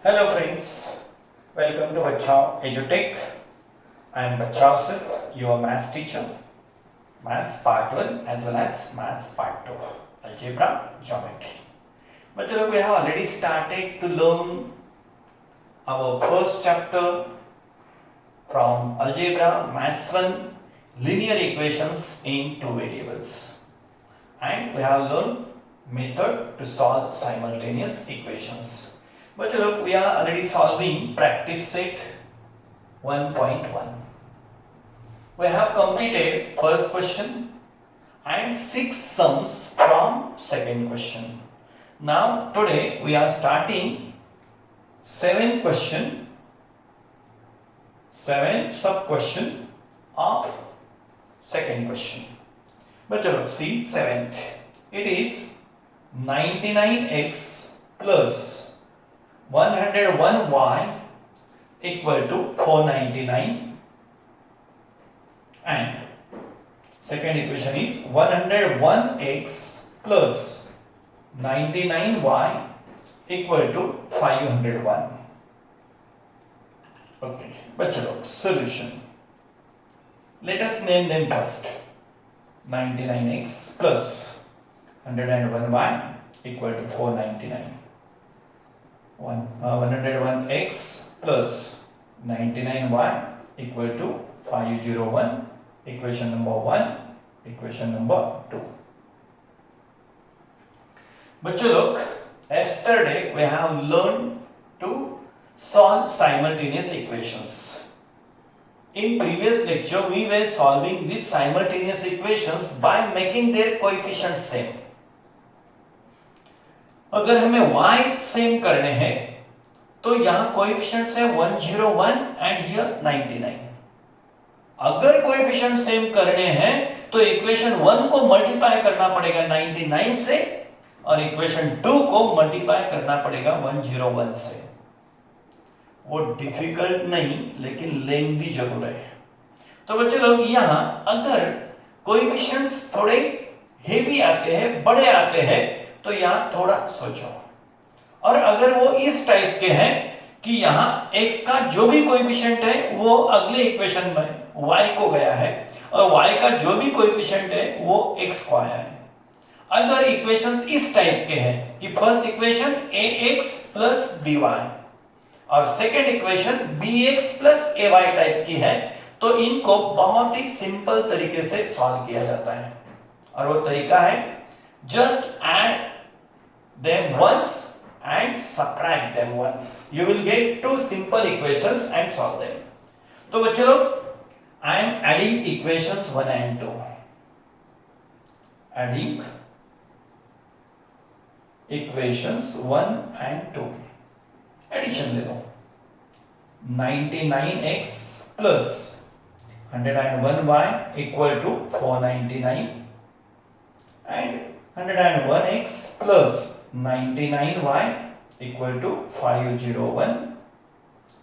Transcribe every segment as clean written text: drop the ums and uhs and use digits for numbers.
Hello friends, welcome to Bachao EduTech. I am Bachao sir, your maths teacher. Maths part 1 as well as maths part 2, algebra, geometry. But we have already started to learn our first chapter from algebra, maths 1, linear equations in two variables. And we have learned method to solve simultaneous equations. But look, we are already solving practice set 1.1. We have completed first question and 6 sums from second question. Now today we are starting 7 sub question of second question. But look, see 7th. It is 99x plus 101y equal to 499, and second equation is 101x plus 99y equal to 501. Okay, but solution. Let us name them first. 99x plus 101y equal to 499. 101x plus 99y equal to 501, equation number 1, equation number 2. But look, yesterday we have learned to solve simultaneous equations. In previous lecture we were solving these simultaneous equations by making their coefficients same. अगर हमें y same करने हैं तो यहां coefficients है 101 and here 99. अगर coefficient same करने हैं तो इक्वेशन 1 को मल्टीप्लाई करना पड़ेगा 99 से और इक्वेशन 2 को मल्टीप्लाई करना पड़ेगा 101 से. वो डिफिकल्ट नहीं लेकिन लेंथी जरूर है. तो बच्चे लोग यहां अगर कोएफिशिएंट्स थोड़े हेवी आते हैं, बड़े आते हैं, तो यहां थोड़ा सोचो. और अगर वो इस टाइप के हैं कि यहां x का जो भी कोएफिशिएंट है वो अगले इक्वेशन में y को गया है और y का जो भी कोएफिशिएंट है वो x को आया है. अगर इक्वेशंस इस टाइप के हैं कि first equation ax plus by और second equation bx plus ay type की है तो इनको बहुत ही सिंपल तरीके से सॉल्व किया जाता है. और वो तरीका है just add them once and subtract them once. You will get two simple equations and solve them. तो बच्चे लोग, I am adding equations 1 and 2. Adding equations 1 and 2. Addition ले लो. 99x plus 101y equal to 499 and 101x plus 99y equal to 501.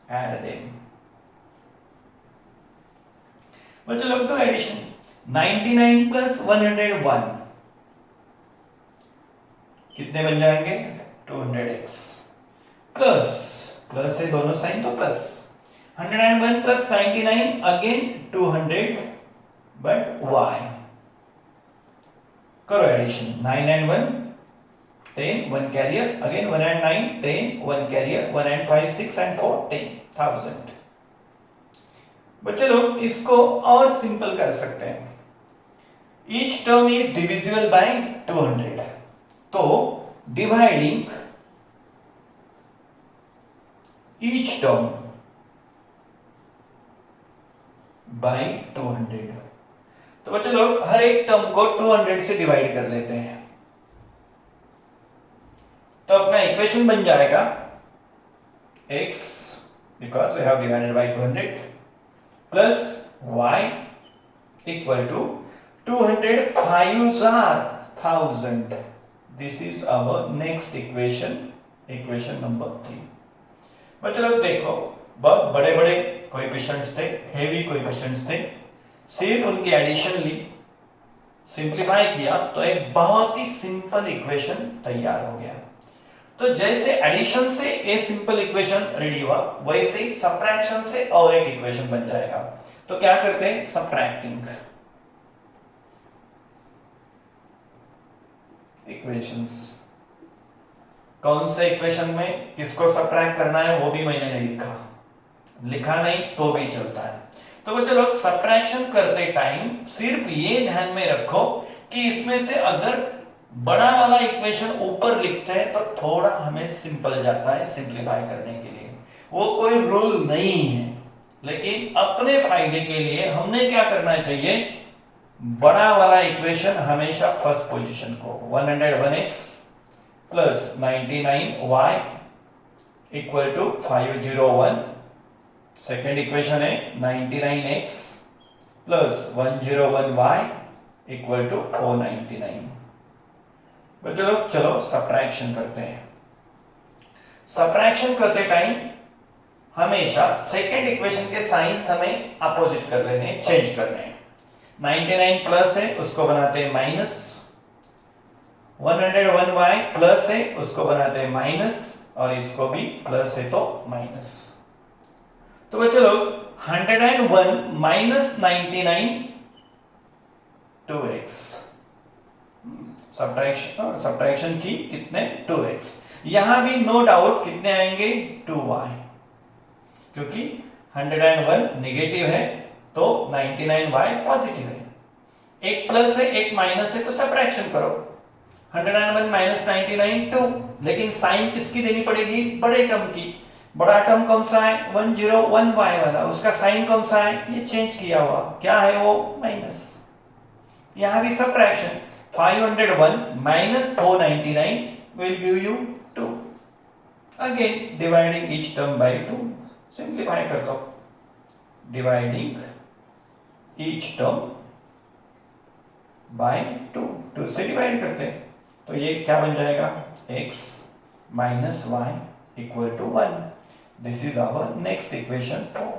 Add them. But look to addition. 99 plus 101 कितने बन जाएंगे? 200x plus plus है दोनों sign तो plus 101 plus 99 again 200 but y. करो addition. 9 and 1 10, 1 carrier, again 1 and 9 10, 1 carrier, 1 and 5 6 and 4 10, 1000. बच्चे लोग इसको और सिंपल कर सकते हैं. Each term is divisible by 200. तो dividing each term by 200. तो बच्चे लोग हर एक टर्म को 200 से डिवाइड कर लेते हैं तो अपना इक्वेशन बन जाएगा x because we have divided by 200 plus y equal to 200 5s are 1000. This is our next equation, equation number 3. बच्चे लोग देखो, बहुत बड़े बड़े कोएफिशिएंट्स थे, हेवी कोएफिशिएंट्स थे. सिर्फ उनके एडिशन ली, सिंप्लीफाई किया तो एक बहुत ही सिंपल इक्वेशन तैयार हो गया. तो जैसे एडिशन से ए सिंपल इक्वेशन रेडी हुआ, वैसे ही सब्ट्रैक्शन से और एक इक्वेशन बन जाएगा। तो क्या करते हैं, सब्ट्रैक्टिंग इक्वेशंस। कौन से इक्वेशन में किसको सब्ट्रैक्ट करना है वो भी मैंने नहीं लिखा नहीं तो भी चलता है। तो बच्चे लोग सब्ट्रैक्शन करते टाइम सिर्फ ये ध्यान में रखो कि इसमें से अगर बड़ा वाला इक्वेशन ऊपर लिखते हैं तो थोड़ा हमें सिंपल जाता है सिंप्लीफाई करने के लिए, वो कोई रूल नहीं है, लेकिन अपने फायदे के लिए हमने क्या करना चाहिए, बड़ा वाला इक्वेशन हमेशा फर्स्ट पोजीशन को 101x plus 99y equal to 501, second equation है 99x plus 101y equal to 499। चलो सब्ट्रैक्शन करते हैं। सब्ट्रैक्शन करते टाइम हमेशा सेकेंड इक्वेशन के साइंस हमें अपोजिट कर लेने हैं, चेंज करने हैं। 99 प्लस है उसको बनाते हैं माइनस, 101y प्लस है उसको बनाते हैं माइनस, और इसको भी प्लस है तो माइनस। तो बच्चे लोग 101 माइनस 99 2x, सब्ट्रैक्शन की कितने 2x। यहां भी नो डाउट कितने आएंगे 2y, क्योंकि 101 नेगेटिव है तो 99y पॉजिटिव है। एक प्लस है एक माइनस है तो सब्ट्रैक्शन करो, 101 माइनस 99 2, लेकिन साइन किसकी देनी पड़ेगी, बड़े टर्म की। बड़ा टर्म कौन सा है 101y वाला, उसका साइन कौन सा है, ये चेंज किया हुआ, क्या है वो माइनस। यहां भी subtraction 501 minus 499 will give you 2. Again dividing each term by 2. Simplify कर दो, dividing each term by 2, 2 से डिवाइड करते हैं तो ये क्या बन जाएगा, x minus y equal to 1. This is our next equation 4.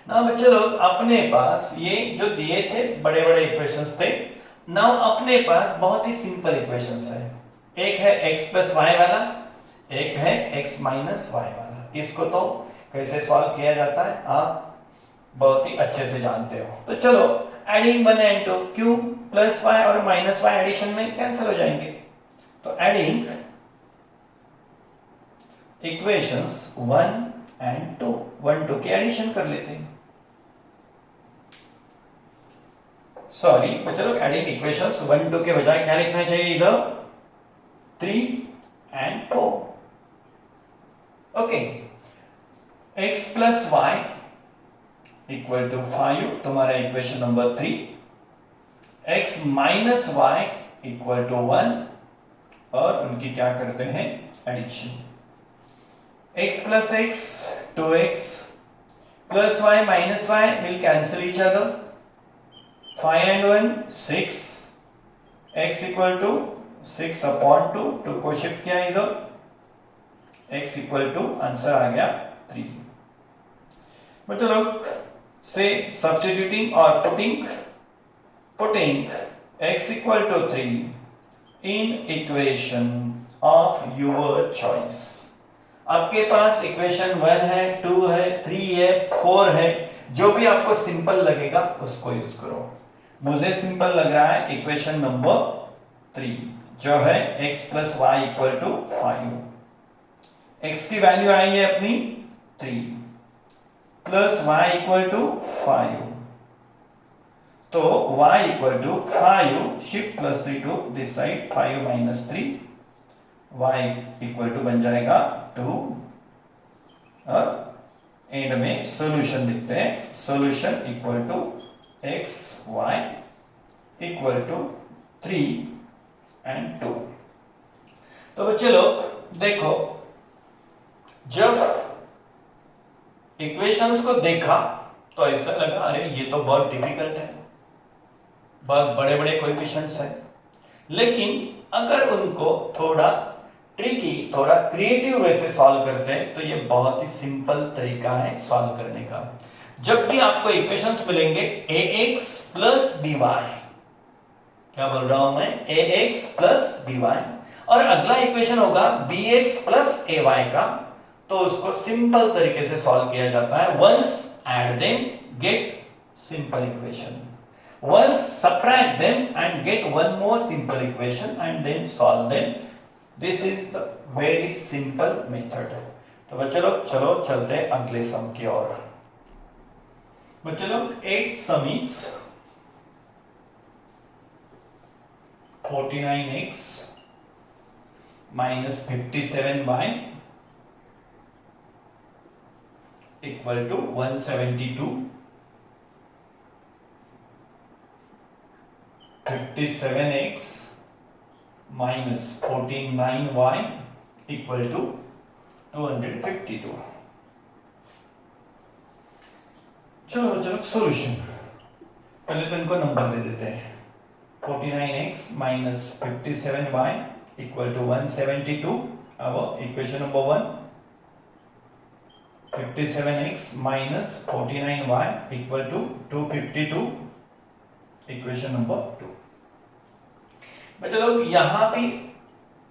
ना बच्चे लोग अपने पास ये जो दिए थे बड़े बड़े इक्वेशंस थे, नाउ अपने पास बहुत ही सिंपल इक्वेशंस है। एक है x प्लस वाई वाला, एक है x माइनस वाई वाला। इसको तो कैसे सॉल्व किया जाता है आप बहुत ही अच्छे से जानते हो। तो चलो एडिंग 1 एंड 2, क्यों प्लस वाई और माइनस वाई एडिशन में कैंसिल हो जाएंगे, तो एडिंग इक्वेशंस 1 एंड 2, 1 2 की एडिशन कर लेते हैं। सॉरी चलो एडिंग इक्वेशंस 1 2 के बजाय क्या लिखना चाहिए, इधर 3 and 4। Okay, x plus Y equal to 5 तुम्हारा equation number 3, x minus Y equal to 1, और उनकी क्या करते हैं addition, x plus x 2x plus y minus y will cancel each other, 5 and 1 6, x equal to 6 upon 2, 2 को shift किया इधर, x equal to answer आ गया 3। बच्चों लोग से सब्स्टिट्यूटिंग और putting x equal to 3 in equation of your choice. आपके पास इक्वेशन 1 है, 2 है, 3 है, 4 है, जो भी आपको सिंपल लगेगा उसको यूज करो। मुझे सिंपल लग रहा है इक्वेशन नंबर 3 जो है x plus Y equal to 5, x की वैल्यू आई है अपनी 3 प्लस वाई इक्वल टू 5, तो y equal to 5 shift plus 3 to this side, 5 minus 3, y equal to बन जाएगा 2, और एंड में सॉल्यूशन लिखते हैं, solution equal to x y equal to 3 and 2। तो बच्चे लोग देखो, जब इक्वेशंस को देखा तो ऐसा लगा अरे ये तो बहुत डिफिकल्ट है, बहुत बड़े बड़े कोएफिशिएंट्स हैं, लेकिन अगर उनको थोड़ा ट्रिकी, थोड़ा क्रिएटिव वे से सॉल्व करते हैं तो ये बहुत ही सिंपल तरीका है सॉल्व करने का। जब भी आपको इक्वेशंस मिलेंगे ax प्लस by, क्या बोल रहा हूं मैं, ax प्लस by, और अगला इक्वेशन होगा bx प्लस ay का, तो उसको सिंपल तरीके से सॉल्व किया जाता है. Once add them get simple equation, once subtract them and get one more simple equation and then solve them. This is the very simple method. तो बच्चे लोग चलो चलते हैं अगले सम की ओर. बच्चे लोग 8 sum is 49x minus 57y equal to 172. 57x minus 49y equal to 252. चलो सॉल्यूशन. पहले तो इनको नंबर दे देते हैं. 49x minus 57y equal to 172. अब equation number 1, 57x minus 49y equal to 252. Equation number 2. बच्चे लोग यहां भी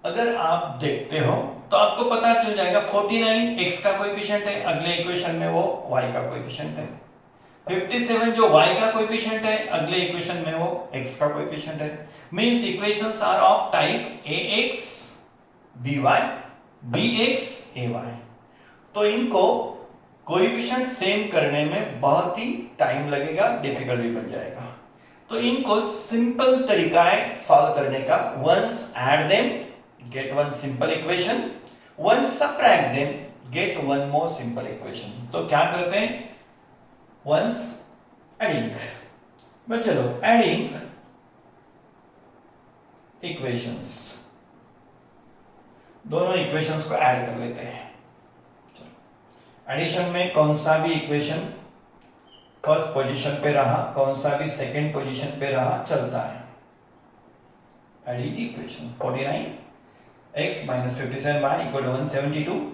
अगर आप देखते हो तो आपको पता चल जाएगा 49 x का कोएफिशिएंट है, अगले इक्वेशन में वो y का कोएफिशिएंट है. 57 जो y का कोएफिशिएंट है, अगले इक्वेशन में वो x का कोएफिशिएंट है. Means equations are of type ax by bx ay. तो इनको कोएफिशिएंट सेम करने में बहुत ही टाइम लगेगा, डिफिकल्ट भी बन जाएगा. तो इनको सिंपल तरीका है सॉल्व करने का. Once add them get one simple equation, once subtract them get one more simple equation. तो क्या करते हैं, वंस एडिंग. चलो एडिंग इक्वेशंस, दोनों इक्वेशंस को ऐड कर लेते हैं. एडिशन में कौन सा भी इक्वेशन फर्स्ट पोजीशन पे रहा, कौन सा भी सेकंड पोजीशन पे रहा, चलता है. Edit equation 49x minus 57y equal to 172.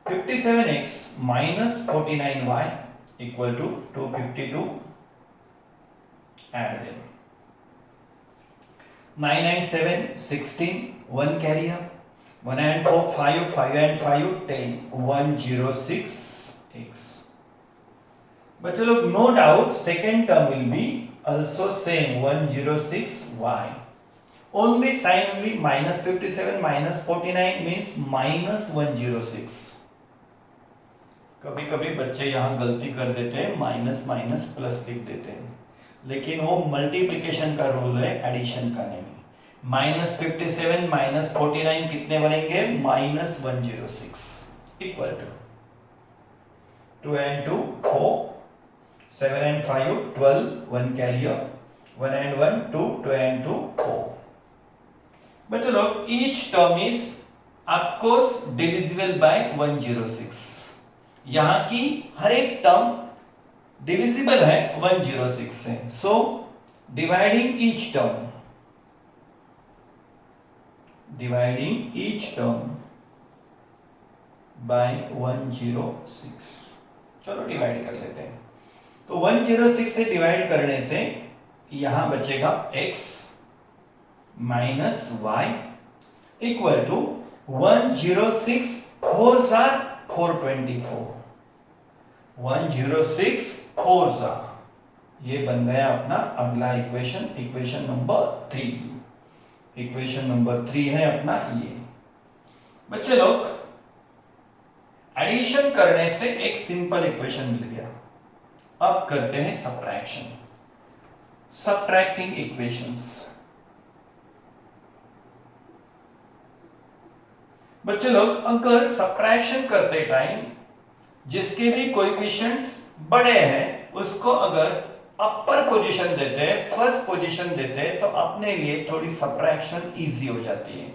57x minus 49y equal to 252. Add them. 9 and 7 16, 1 carry up. 1 and 4 5, 5 and 5 10, 106x. बच्चे लोग no doubt second term will be also same 106y. Only sign will be minus 57 minus 49 means minus 106. कभी कभी बच्चे यहाँ गलती कर देते हैं, माइनस माइनस प्लस लिख देते हैं, लेकिन वो मल्टीप्लिकेशन का रूल है, एडिशन का नहीं. माइनस 57 माइनस 49 कितने बनेंगे, minus 106 equal to 2 and 2 4, 7 and 5 12, 1 carrier, 1 and 1 2, 2 and 2 4. बच्चों लोग each term is of course divisible by 106. यहां की हर एक टर्म डिविजिबल है 106 से. So dividing each term, dividing each term by 106. चलो डिवाइड कर लेते हैं. तो 106 से डिवाइड करने से यहां बचेगा x minus y equal to 106 4 जार 424. 106 4 जार, ये बन गया अपना अगला equation, equation number 3. Equation number 3 है अपना ये. बच्चे लोग एडिशन करने से एक सिंपल इक्वेशन मिल गया. अब करते हैं सब्ट्रैक्शन, सब्ट्रैक्टिंग इक्वेशंस. बच्चे लोग अगर सब्ट्रैक्शन करते टाइम जिसके भी कोएफिशिएंट्स बड़े हैं उसको अगर अपर पोजीशन देते हैं, फर्स्ट पोजीशन देते हैं, तो अपने लिए थोड़ी सब्ट्रैक्शन इजी हो जाती है.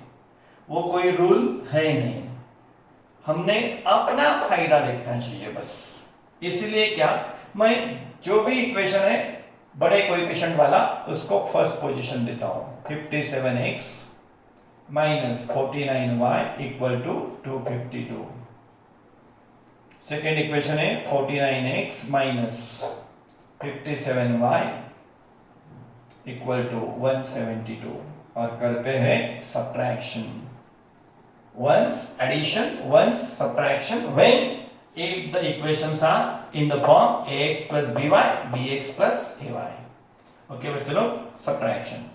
वो कोई रूल है नहीं, हमने अपना फायदा देखना चाहिए बस. इसीलिए क्या, मैं जो भी इक्वेशन है बड़े कोएफिशिएंट वाला उसको फर्स्ट पोजीशन देता हूं. 57x minus 49y equal to 252. Second equation है 49x minus 57y equal to 172. और करते हैं subtraction. Once addition, once subtraction, when if the equations are in the form ax plus by bx plus ay। Okay बच्चे लोग, subtraction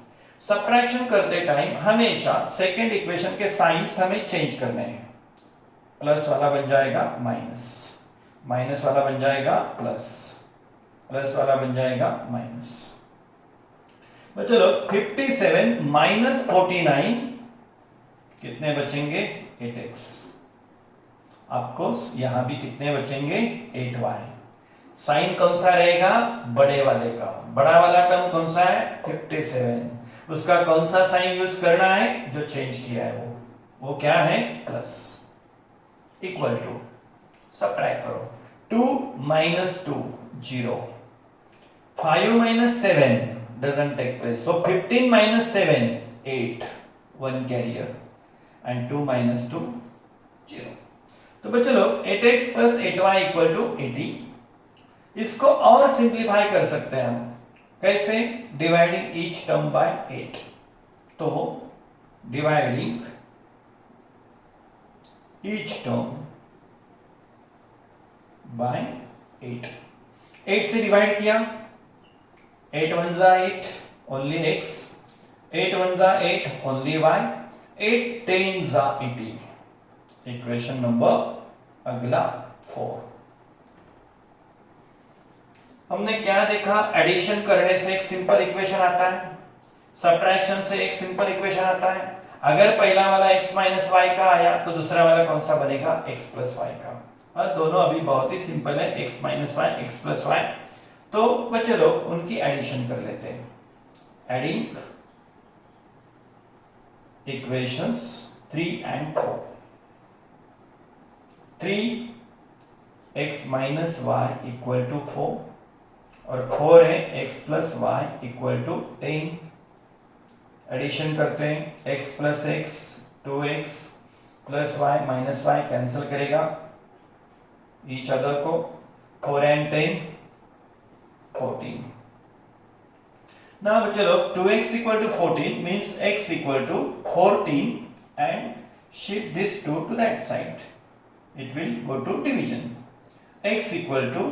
subtraction करते time हमेशा second equation के science हमें change करने हैं। प्लस वाला बन जाएगा माइनस, माइनस वाला बन जाएगा प्लस, प्लस वाला बन जाएगा माइनस। बच्चों लोग 57 माइनस 49 कितने बचेंगे? 8x। आपको यहां भी कितने बचेंगे? 8y। साइन कौन सा रहेगा? बड़े वाले का। बड़ा वाला टर्म कौन सा है? 57। उसका कौन सा साइन यूज करना है? जो चेंज किया है वो क्या है? प्लस। इक्वल टू, सब्ट्रैक्ट करो। 2 minus 2 0, 5 minus 7 doesn't take place, so 15 minus 7 8, 1 carrier and 2 minus 2 0। तो बच्चों लोग 8x plus 8y equal to 80। इसको और सिंप्लीफाई कर सकते हैं हम। कैसे? Dividing each term by 8। तो डिवाइडिंग ईच टर्म बाय 8, 8 से डिवाइड किया, 8 1 जा 8 ओनली x, 8 1 जा 8 ओनली y, 8 10 जा 80। इक्वेशन नंबर अगला 4। हमने क्या देखा? एडिशन करने से एक सिंपल इक्वेशन आता है, सब्ट्रैक्शन से एक सिंपल इक्वेशन आता है। अगर पहला वाला x माइनस वाई का आया तो दूसरा वाला कौन सा बनेगा? x प्लस वाई का। और दोनों अभी बहुत ही सिंपल है, x minus Y, x plus Y. तो बच्चे लोग उनकी एडिशन कर लेते हैं। Adding equations 3 and 4। 3x minus Y equal to 4 और 4 है x plus Y equal to 10। Addition करते हैं, x plus X 2x plus Y minus Y cancel करेगा ईच अदर को, 4 and 10 14। now बच्चे लोग 2x equal to 14 means x equal to 14 and shift this 2 to that side, it will go to division। x equal to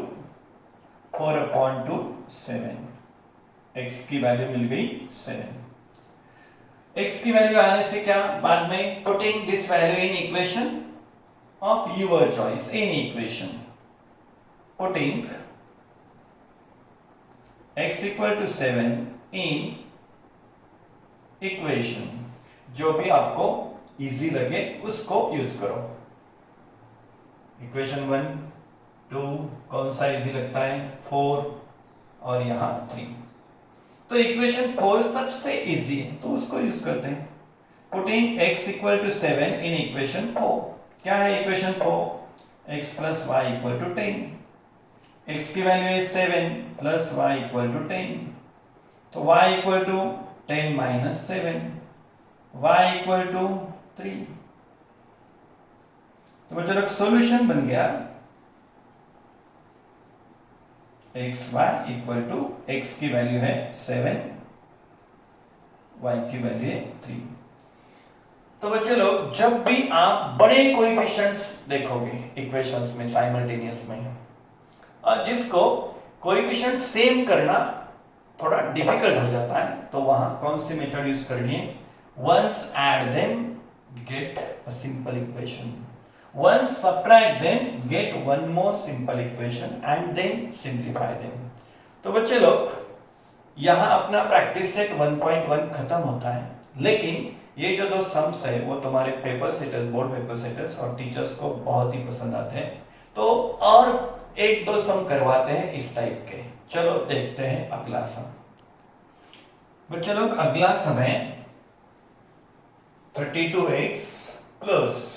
4 upon 2 7, x की value मिल गई 7। x की value आने से क्या? बाद में putting this value in equation of your choice, any equation, putting x equal to 7 in equation, जो भी आपको इजी लगे उसको यूज करो। इक्वेशन 1 2 कौन सा इजी लगता है? 4 और यहां 3। तो इक्वेशन 4 सबसे इजी है तो उसको यूज करते हैं। Putting x equal to 7 in equation 4। क्या है equation 4? x plus Y equal to 10। x की वैल्यू है 7 प्लस वाई इक्वल टू 10, तो y equal to 10 minus 7, y equal to 3। तो बच्चों लोग सॉल्यूशन बन गया X Y equal to, X की वैल्यू है 7, y की वैल्यू है 3। तो बच्चे लोग जब भी आप बड़े कोएफिशिएंट्स देखोगे इक्वेशंस में साइमल्टेनियस में, और जिसको कोएफिशिएंट सेम करना थोड़ा डिफिकल्ट हो जाता है, तो वहां कौन सी मेथड यूज करनी है? Once add them get a simple equation, once subtract them get one more simple equation and then simplify them। तो बच्चे लोग यहां अपना प्रैक्टिस सेट 1.1 खत्म होता है, लेकिन ये जो दो सम्स है वो तुम्हारे paper setters, board paper setters और टीचर्स को बहुत ही पसंद आते हैं, तो और एक दो सम करवाते हैं इस टाइप के। चलो देखते हैं अगला सम। बच्चे लोग अगला सम है 32x plus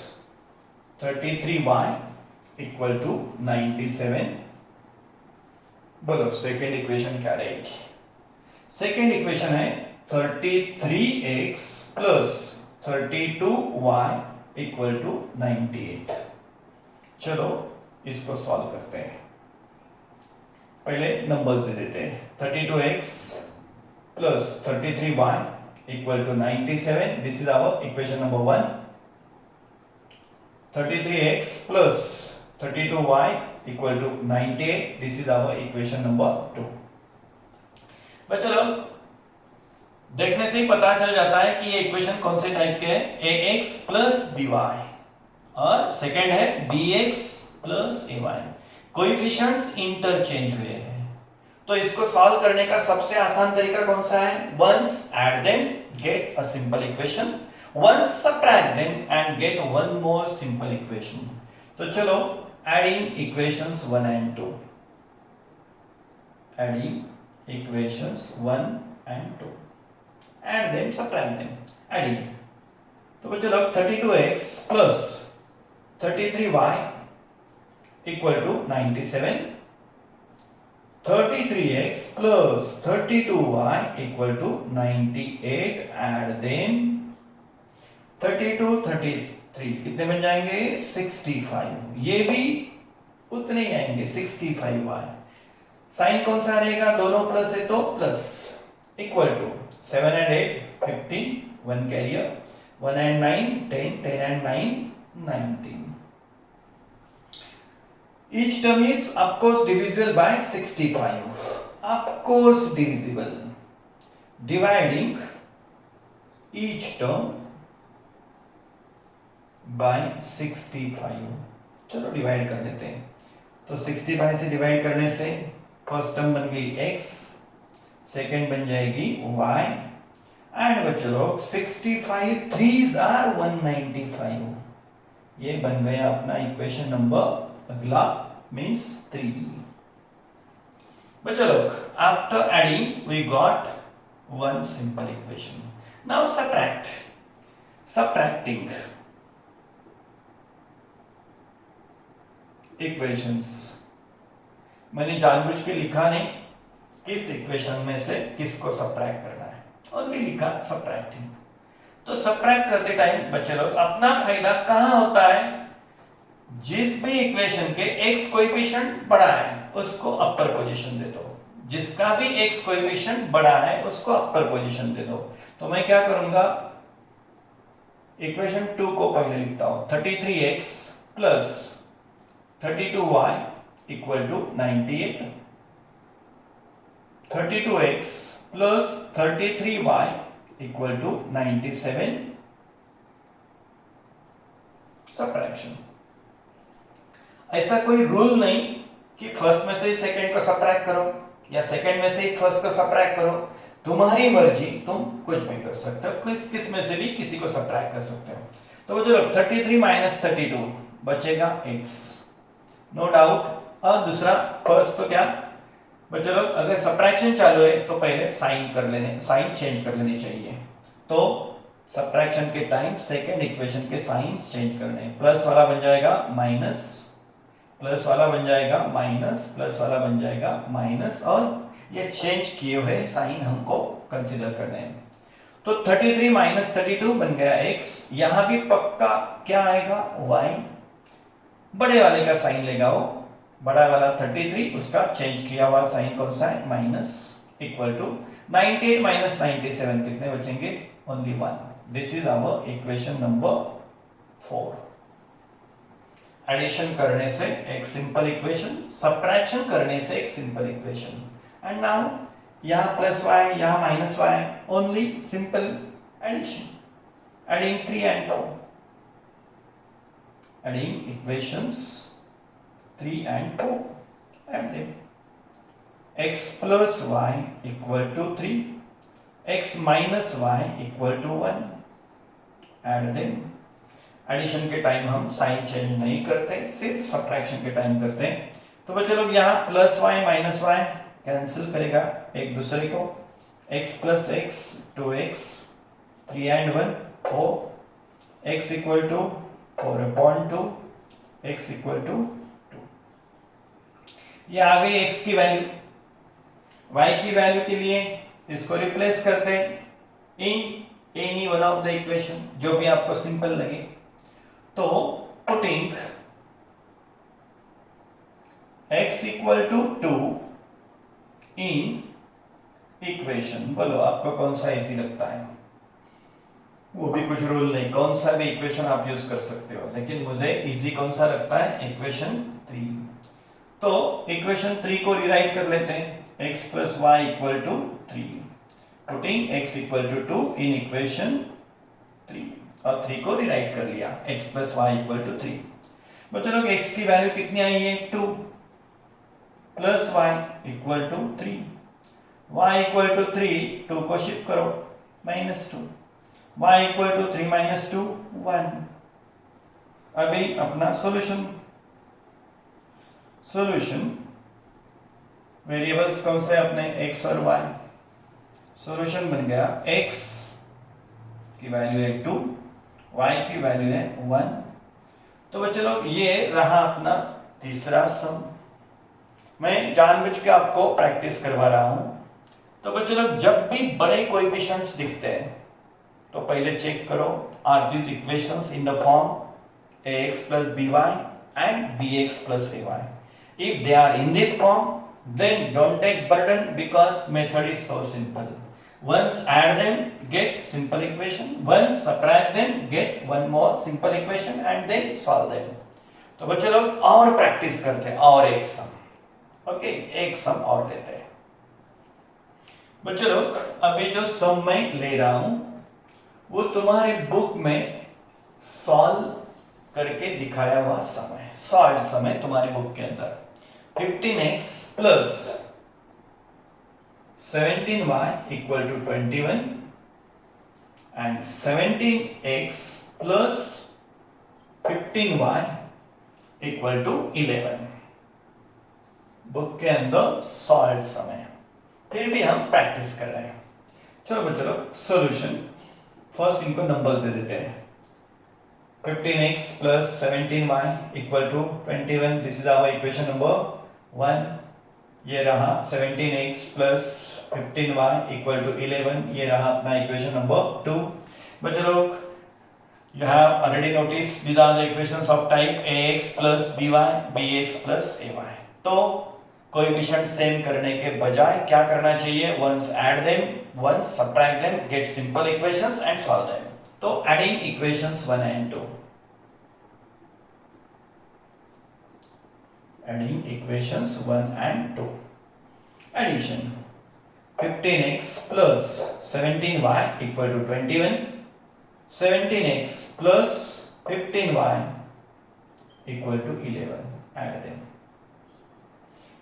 33y equal to 97। बोलो सेकेंड इक्वेशन क्या रहेगी? सेकेंड इक्वेशन है 33x plus 32y equal to 98। चलो इसको सॉल्व करते हैं। पहले नंबर्स दे देते हैं। 32x plus 33y equal to 97. This is our equation number 1. 33x plus 32y equal to 98. This is our equation number 2. बच्चों लोग देखने से ही पता चल जाता है कि ये इक्वेशन कौन से टाइप के है, ax प्लस by और सेकेंड है bx plus ay. Coefficients interchange हुए हैं, तो इसको सॉल्व करने का सबसे आसान तरीका कौन सा है? Once add them get a simple equation, once subtract them and get one more simple equation. तो चलो adding equations 1 and 2, adding equations 1 and 2, add them, subtract them, adding. तो बच्चों लोग 32x plus 33y equal to 97. 33x plus 32y equal to 98. Add them. 32, 33 कितने बन जाएंगे? 65. ये भी उतने ही आएंगे 65y. साइन कौन सा रहेगा? दोनों प्लस है तो plus. Equal to 7 and 8 15, 1 carrier, 1 and 9 10, 10 and 9 19. Each term is of course divisible by 65. Of course divisible. Dividing each term by 65. चलो डिवाइड कर देते हैं. तो 65 से डिवाइड करने से फर्स्ट टर्म बन गई x, सेकेंड बन जाएगी y, एंड बच्चों लोग 65 3s are 195. ये बन गया अपना इक्वेशन नंबर अगला मीन्स 3. बच्चों लोग after adding we got one simple equation. Now subtracting equations. मैंने जानबूझ के लिखा नहीं किस इक्वेशन में से किसको सब्ट्रैक्ट करना है, ओनली लिखा सब्ट्रैक्टिंग. तो सब्ट्रैक्ट करते टाइम बच्चे लोग अपना फायदा कहां होता है? जिस भी इक्वेशन के x कोएफिशिएंट बड़ा है उसको अपर पोजीशन दे दो, जिसका भी x कोएफिशिएंट बड़ा है उसको अपर पोजीशन दे दो. तो मैं क्या करूंगा, इक्वेशन 2 को पहले लिखता हूं. 33x plus 32y equal to 98. 32x plus 33y equal to 97. Subtraction. ऐसा कोई रूल नहीं कि फर्स्ट में से ही सेकंड को सब्ट्रैक्ट करो या सेकंड में से ही फर्स्ट को सब्ट्रैक्ट करो. तुम्हारी मर्जी, तुम कुछ भी कर सकते हो, किस में से भी किसी को सब्ट्रैक्ट कर सकते हो. तो चलो 33 माइनस 32 बचेगा x, नो डाउट. और दूसरा फर्स्ट तो क्या बच्चों लोग, अगर सब्ट्रैक्शन चालू है तो पहले साइन चेंज कर लेनी चाहिए. तो सब्ट्रैक्शन के टाइम सेकंड इक्वेशन के साइन चेंज करने. प्लस वाला बन जाएगा माइनस, प्लस वाला बन जाएगा माइनस, प्लस वाला बन जाएगा माइनस, और ये चेंज किए हुए साइन हमको कंसीडर करने हैं. तो 33 माइनस 32 बन गया x. यहां भी पक्का क्या आएगा? y. बड़े वाले का साइन लेगा वो, बड़ा वाला 33, उसका चेंज किया हुआ साइन कौन सा है? माइनस. इक्वल टू 98 माइनस 97 कितने बचेंगे? Only 1. This is our equation number 4. Addition करने से एक सिंपल इक्वेशन, सब्ट्रैक्शन करने से एक सिंपल इक्वेशन. एंड नाउ यहां प्लस y, यहां minus y, only simple addition. Adding 3 and 2, adding equations 3 and 2, and then x plus y equal to 3, x minus y equal to 1. Add them. Addition के time हम sign change नहीं करते, सिर्फ subtraction के time करते हैं. तो बच्चे लोग यहाँ plus y minus y cancel करेगा एक दूसरे को. x plus x 2x, 3 and 1 4, x equal to 4/2, x equal to 2. ये आ गई x की वैल्यू. y की वैल्यू के लिए इसको रिप्लेस करते हैं in any one of the equation, जो भी आपको सिंपल लगे. तो putting x equal to 2 in equation, बोलो आपको कौन सा इजी लगता है? वो भी कुछ रूल नहीं, कौन सा भी इक्वेशन आप यूज कर सकते हो, लेकिन मुझे इजी कौन सा लगता है, इक्वेशन 3। तो इक्वेशन 3 को रिराइट कर लेते हैं, x plus Y equal to 3, putting x equal to 2 in equation 3, और 3 को रिराइट कर लिया, x plus Y equal to 3। बच्चों लोग x की वैल्यू कितनी आई है, 2 plus Y equal to 3, y equal to 3, 2 को शिफ्ट करो -2, y इक्वल टू 3 माइनस 2 1। अभी अपना सॉल्यूशन वेरिएबल्स कौन से अपने x और y, सॉल्यूशन बन गया x की वैल्यू है 2, y की वैल्यू है 1। तो बच्चे लोग ये रहा अपना तीसरा सम। मैं जानबूझ के आपको प्रैक्टिस करवा रहा हूं। तो बच्चे लोग जब भी बड़े कोएफिशिएंट्स दिखते हैं तो पहले चेक करो, are these equations in the form ax plus by and bx plus ay. If they are in this form, then don't take burden because method is so simple. Once add them, get simple equation. Once subtract them, get one more simple equation and then solve them. तो बच्चे लोग और practice करते हैं, और एक सम, okay, एक सम और लेते हैं। बच्चे लोग अभी जो सम मैं ले रहा हूं वो तुम्हारे बुक में सॉल्व करके दिखाया हुआ सम है, सॉल्व सम है तुम्हारे बुक के अंदर। 15x plus 17y equal to 21 and 17x plus 15y equal to 11 book के अंदर सॉल्व सम है, फिर भी हम प्रैक्टिस कर रहे हैं। चलो बच्चों लोग सॉल्यूशन, फर्स्ट इनको नंबर्स दे देते हैं। 15x plus 17y equal to 21, this is our equation number 1। ये रहा 17x plus 15y equal to 11, ये रहा अपना equation number 2। बच्चों लोग you have already noticed these are the equations of type ax plus by, bx plus ay। तो coefficient same करने के बजाय क्या करना चाहिए, once add them, once subtract them, get simple equations and solve them। तो adding equations 1 and 2, adding equations 1 and 2, addition 15x plus 17y equal to 21, 17x plus 15y equal to 11, add them,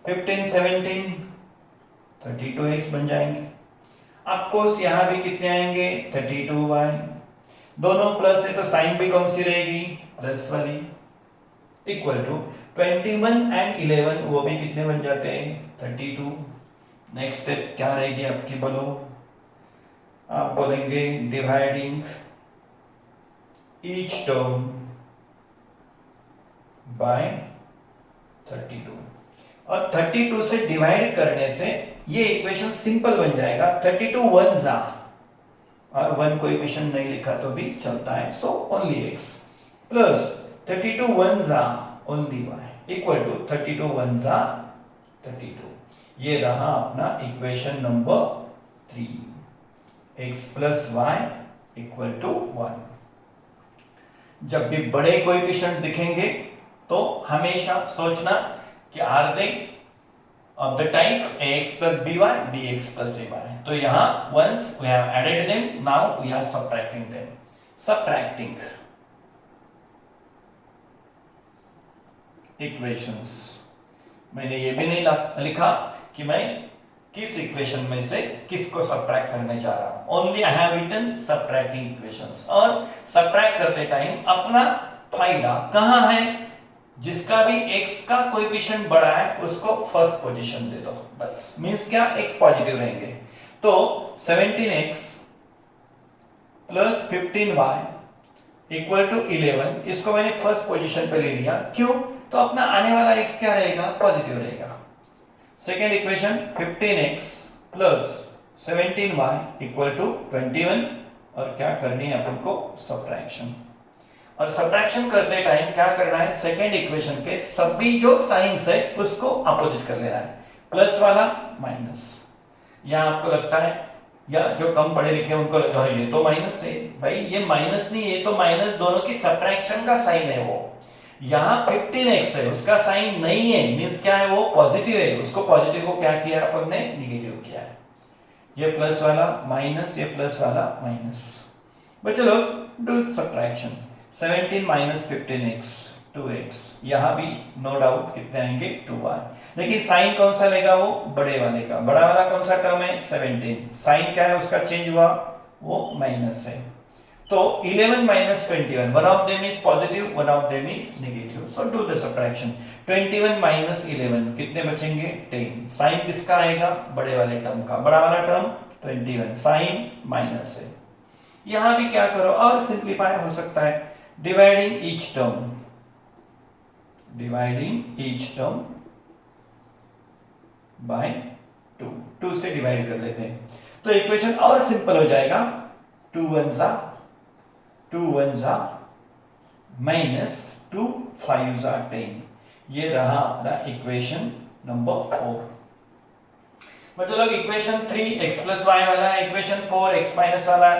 15 17 32x बन जाएंगे। आपको यहां भी कितने आएंगे, 32y, दोनों plus है तो साइन भी कौन सी रहेगी, प्लस वाली, इक्वल टू 21 एंड 11, वो भी कितने बन जाते हैं, 32। नेक्स्ट स्टेप क्या रहेगी आपकी, बोलो, आप बोलेंगे डिवाइडिंग ईच टर्म बाय 32, और 32 से डिवाइड करने से ये इक्वेशन सिंपल बन जाएगा। 32 1s are, और 1 कोएफिशिएंट नहीं लिखा तो भी चलता है, so only x plus 32 1s are only y equal to 32 1s are 32। ये रहा अपना equation number 3, x plus y equal to 1। जब भी बड़े कोएफिशिएंट दिखेंगे तो हमेशा सोचना कि are they of the type ax plus by, bx plus ay। तो यहाँ once we have added them, now we are subtracting them। Subtracting equations, मैंने ये भी नहीं लिखा कि मैं किस इक्वेशन में से किसको सब्ट्रैक्ट करने जा रहा हूं, only I have written subtracting equations. और सब्ट्रैक्ट करते टाइम अपना फायदा कहां है, जिसका भी x का कोएफिशिएंट बड़ा है उसको फर्स्ट पोजीशन दे दो, बस। मींस क्या, x पॉजिटिव रहेंगे। तो 17x plus 15y equal to 11, इसको मैंने फर्स्ट पोजीशन पे ले लिया, क्यों, तो अपना आने वाला x क्या रहेगा, पॉजिटिव रहेगा। Second equation 15x plus 17y equal to 21, और क्या करनी है अपन को, सब्ट्रैक्शन। और सब्ट्रैक्शन करते टाइम क्या करना है, सेकेंड इक्वेशन के सभी जो साइंस है उसको अपोजिट कर लेना है, प्लस वाला माइनस। यहां आपको लगता है या जो कम पढ़े लिखे उनको लगा ये तो माइनस है। भाई ये माइनस नहीं, ये तो माइनस दोनों की सब्ट्रैक्शन का साइन है। वो यहाँ 15x है, उसका साइन नहीं है, मींस क्या है, वो पॉजिटिव है। उसको पॉजिटिव को क्या किया अपन ने, निगेटिव किया है। ये प्लस वाला माइनस, ये प्लस वाला माइनस। बट चलो do subtraction. 17 minus 15x 2x, यहाँ भी नो डाउट कितने आएंगे 2y। लेकिन साइन कौन सा लेगा, वो बड़े वाले का। बड़ा वाला कौन सा टर्म है 17, साइन क्या है उसका चेंज हुआ, वो माइनस है। तो 11 minus 21, one of them is positive, one of them is negative. So do the subtraction. 21 minus 11 कितने बचेंगे 10। साइन किसका आएगा, बड़े वाले टर्म का। बड़ा वाला टर्म 21, साइन माइनस है। यहां भी क्या करो और सिंप्लीफाई हो सकता है, dividing each term, dividing each term by 2 से डिवाइड कर लेते हैं तो इक्वेशन और सिंपल हो जाएगा। 2 1 जा माइनस 2 5 जा 10। ये रहा अपना इक्वेशन नंबर 4। मतलब इक्वेशन 3 x प्लस वाई वाला है, इक्वेशन 4 x माइनस वाला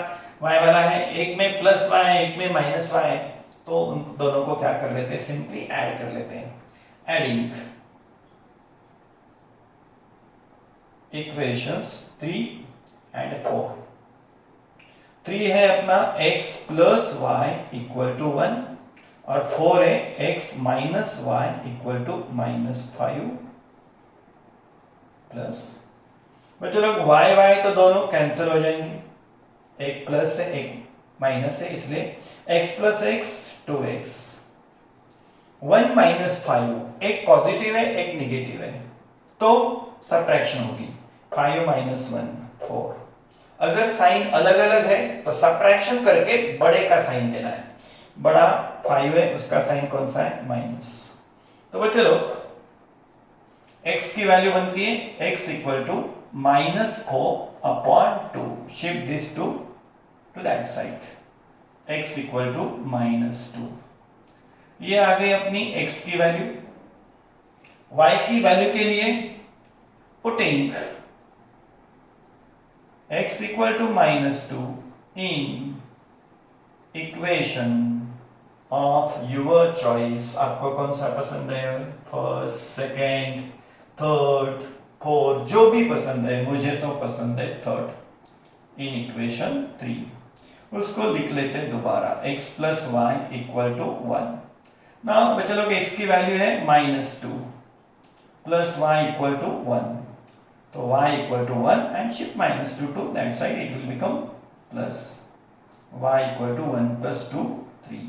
y वाला है। एक में प्लस y है, एक में माइनस y है, तो उन दोनों को क्या कर लेते हैं, सिंपली ऐड कर लेते हैं। Adding equations 3 and 4। 3 है अपना x plus Y equal to 1 और 4 है x minus Y equal to -5 plus, बच्चों लोग y तो दोनों कैंसिल हो जाएंगे, एक प्लस है एक माइनस है, इसलिए x plus x 2x। 1 minus 5, एक पॉजिटिव है एक निगेटिव है, तो सब्ट्रैक्शन होगी। 5 माइनस 1 4। अगर साइन अलग अलग है तो सब्ट्रैक्शन करके बड़े का साइन देना है। बड़ा 5 है, उसका साइन कौन सा है, माइनस। तो बच्चों लोग x की वैल्यू बनती है x equal to -4/2। Shift this to that side, x equal to -2। ये आ गई अपनी x की वैल्यू। y की वैल्यू के लिए putting x equal to -2 in equation of your choice. आपको कौन सा पसंद है, फर्स्ट, सेकेंड, थर्ड, फोर्थ, जो भी पसंद है, मुझे तो पसंद है थर्ड। इन इक्वेशन 3 उसको लिख लेते हैं दोबारा, x plus Y equal to 1। ना बच्चे लोग x की वैल्यू है -2 प्लस वाई इक्वल टू 1, तो y equal to 1 and shift -2 to that side, it will become plus y equal to 1 plus 2 3।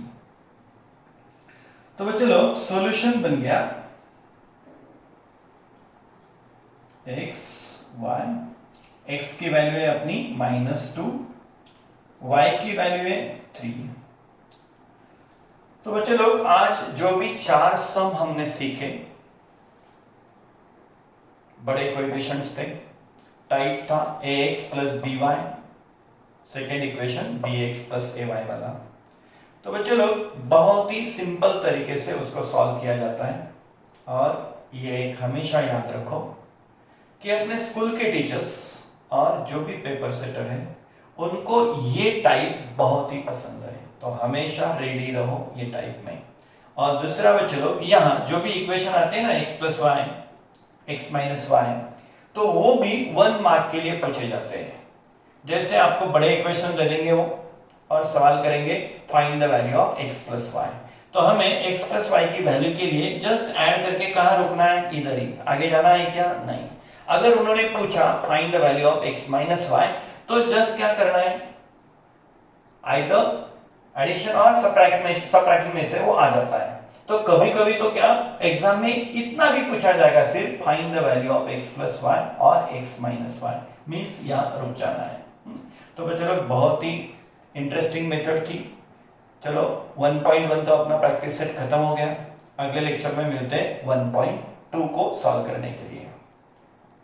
तो बच्चे लोग सॉल्यूशन बन गया x y, x की वैल्यू है अपनी -2, y की वैल्यू है 3। तो बच्चे लोग आज जो भी 4 सम हमने सीखे, बड़े कोएफिशिएंट्स थे, टाइप था ax plus by, second equation bx plus ay वाला। तो बच्चे लोग बहुत ही सिंपल तरीके से उसको सॉल्व किया जाता है। और ये एक हमेशा याद रखो कि अपने स्कूल के टीचर्स और जो भी पेपर सेटर हैं उनको ये टाइप बहुत ही पसंद है, तो हमेशा रेडी रहो ये टाइप में। और दूसरा बच्चे लोग यहाँ जो भी इक्वेशन आते हैं ना x plus y, x minus y, तो वो भी 1 मार्क के लिए पूछे जाते हैं। जैसे आपको बड़े इक्वेशन दे देंगे वो और सवाल करेंगे find the value of x plus Y, तो हमें x प्लस वाई की वैल्यू के लिए जस्ट ऐड करके कहाँ रुकना है, इधर ही। आगे जाना है क्या, नहीं। अगर उन्होंने पूछा find the value of x minus y, तो जस्ट क्या करना है, आइदर एडिशन और सब्ट्रैक्शन में से वो आ जाता है। तो कभी कभी तो क्या एग्जाम में इतना भी पूछा जाएगा, सिर्फ find the value of x plus y और x माइनस वाई, मीन्स यहाँ रुक जाना है। तो बच्चों लोग बहुत ही इंटरेस्टिंग मेथड थी। चलो 1.1 तो अपना प्रैक्टिस सेट खत्म हो गया। अगले लेक्चर में मिलते हैं 1.2 को सॉल्व करने के लिए।